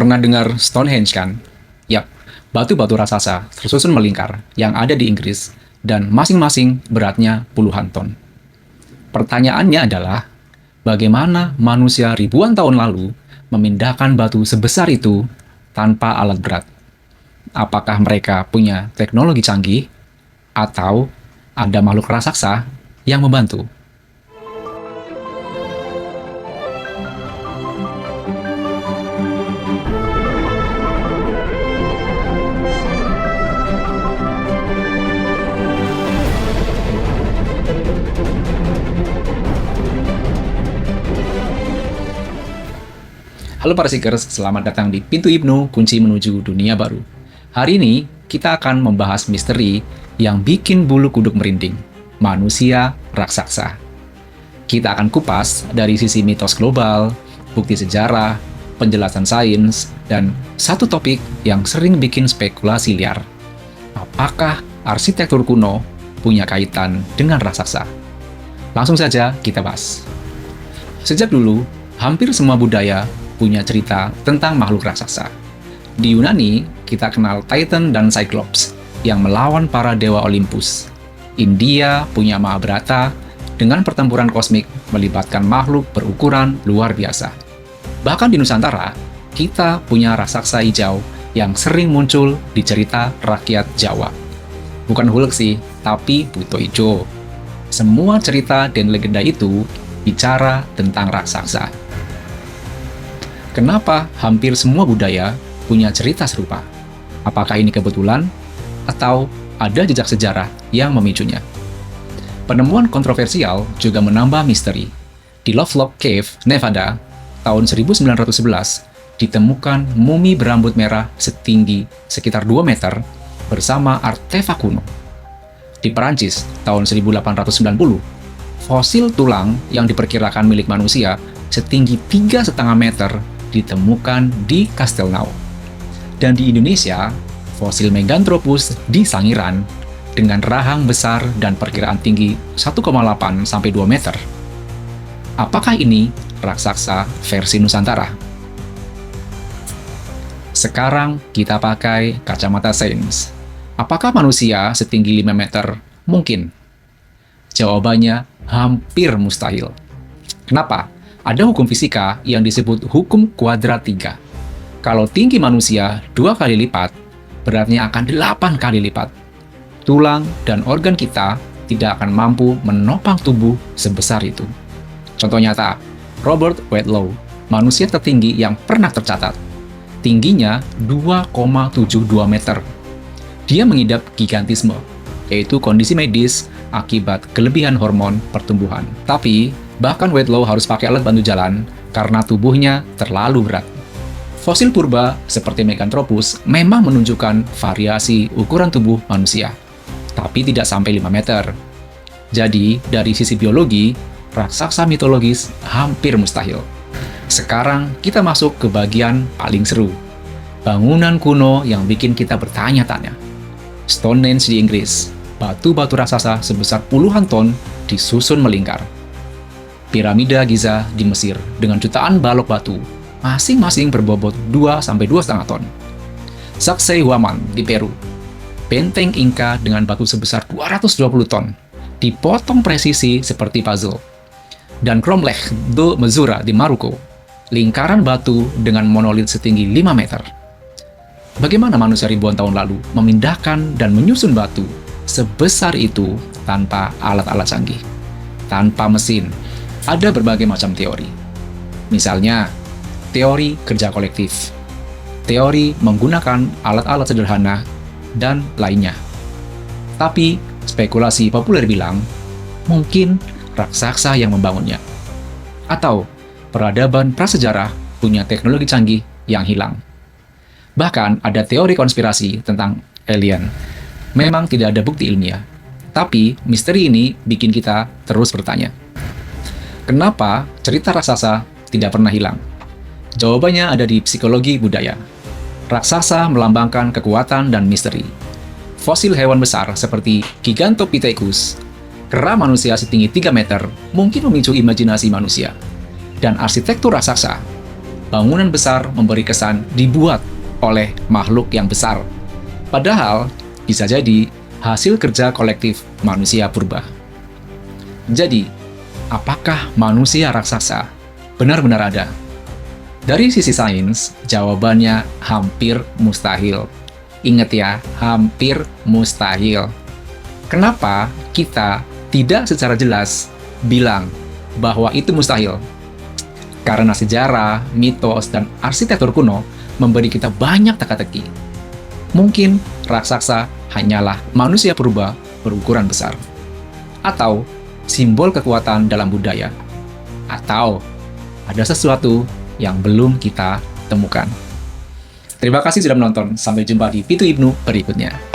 Pernah dengar Stonehenge kan? Yap, batu-batu raksasa tersusun melingkar yang ada di Inggris dan masing-masing beratnya puluhan ton. Pertanyaannya adalah, bagaimana manusia ribuan tahun lalu memindahkan batu sebesar itu tanpa alat berat? Apakah mereka punya teknologi canggih atau ada makhluk raksasa yang membantu? Halo para seekers, selamat datang di Pintu Ibnu, kunci menuju dunia baru. Hari ini, kita akan membahas misteri yang bikin bulu kuduk merinding, manusia raksasa. Kita akan kupas dari sisi mitos global, bukti sejarah, penjelasan sains, dan satu topik yang sering bikin spekulasi liar. Apakah arsitektur kuno punya kaitan dengan raksasa? Langsung saja kita bahas. Sejak dulu, hampir semua budaya punya cerita tentang makhluk raksasa. Di Yunani, kita kenal Titan dan Cyclops yang melawan para dewa Olympus. India punya Mahabharata dengan pertempuran kosmik melibatkan makhluk berukuran luar biasa. Bahkan di Nusantara, kita punya raksasa hijau yang sering muncul di cerita rakyat Jawa. Bukan Hulk sih, tapi Buto Ijo. Semua cerita dan legenda itu bicara tentang raksasa. Kenapa hampir semua budaya punya cerita serupa? Apakah ini kebetulan atau ada jejak sejarah yang memicunya? Penemuan kontroversial juga menambah misteri. Di Lovelock Cave, Nevada, tahun 1911, ditemukan mumi berambut merah setinggi sekitar 2 meter bersama artefak kuno. Di Perancis, tahun 1890, fosil tulang yang diperkirakan milik manusia setinggi 3,5 meter ditemukan di Castelnau. Dan di Indonesia, fosil Meganthropus di Sangiran dengan rahang besar dan perkiraan tinggi 1,8 sampai 2 meter. Apakah ini raksasa versi Nusantara? Sekarang kita pakai kacamata sains. Apakah manusia setinggi 5 meter? Mungkin. Jawabannya hampir mustahil. Kenapa? Ada hukum fisika yang disebut hukum kuadrat 3. Kalau tinggi manusia 2 kali lipat, beratnya akan 8 kali lipat. Tulang dan organ kita tidak akan mampu menopang tubuh sebesar itu. Contoh nyata, Robert Wadlow, manusia tertinggi yang pernah tercatat. Tingginya 2,72 meter. Dia mengidap gigantisme, yaitu kondisi medis akibat kelebihan hormon pertumbuhan. Tapi, bahkan Wadlow harus pakai alat bantu jalan karena tubuhnya terlalu berat. Fosil purba seperti Meganthropus memang menunjukkan variasi ukuran tubuh manusia, tapi tidak sampai 5 meter. Jadi, dari sisi biologi, raksasa mitologis hampir mustahil. Sekarang kita masuk ke bagian paling seru. Bangunan kuno yang bikin kita bertanya-tanya. Stonehenge di Inggris, batu-batu raksasa sebesar puluhan ton disusun melingkar. Piramida Giza di Mesir dengan jutaan balok batu, masing-masing berbobot 2-2,5 ton. Sacsayhuaman di Peru, benteng Inca dengan batu sebesar 220 ton, dipotong presisi seperti puzzle. Dan Cromlech de Mezura di Maroko, lingkaran batu dengan monolit setinggi 5 meter. Bagaimana manusia ribuan tahun lalu memindahkan dan menyusun batu sebesar itu tanpa alat-alat canggih, tanpa mesin? Ada berbagai macam teori. Misalnya, teori kerja kolektif, teori menggunakan alat-alat sederhana, dan lainnya. Tapi, spekulasi populer bilang, mungkin raksasa yang membangunnya. Atau, peradaban prasejarah punya teknologi canggih yang hilang. Bahkan, ada teori konspirasi tentang alien. Memang tidak ada bukti ilmiah. Tapi, misteri ini bikin kita terus bertanya. Kenapa cerita raksasa tidak pernah hilang? Jawabannya ada di psikologi budaya. Raksasa melambangkan kekuatan dan misteri. Fosil hewan besar seperti Gigantopithecus, kera manusia setinggi 3 meter, mungkin memicu imajinasi manusia. Dan arsitektur raksasa, bangunan besar memberi kesan dibuat oleh makhluk yang besar. Padahal, bisa jadi hasil kerja kolektif manusia purba. Jadi, apakah manusia raksasa benar-benar ada? Dari sisi sains, jawabannya hampir mustahil. Ingat ya, hampir mustahil. Kenapa kita tidak secara jelas bilang bahwa itu mustahil? Karena sejarah, mitos, dan arsitektur kuno memberi kita banyak teka-teki. Mungkin raksasa hanyalah manusia purba berukuran besar. Atau simbol kekuatan dalam budaya. Atau ada sesuatu yang belum kita temukan. Terima kasih sudah menonton. Sampai jumpa di Pitu Ibnu berikutnya.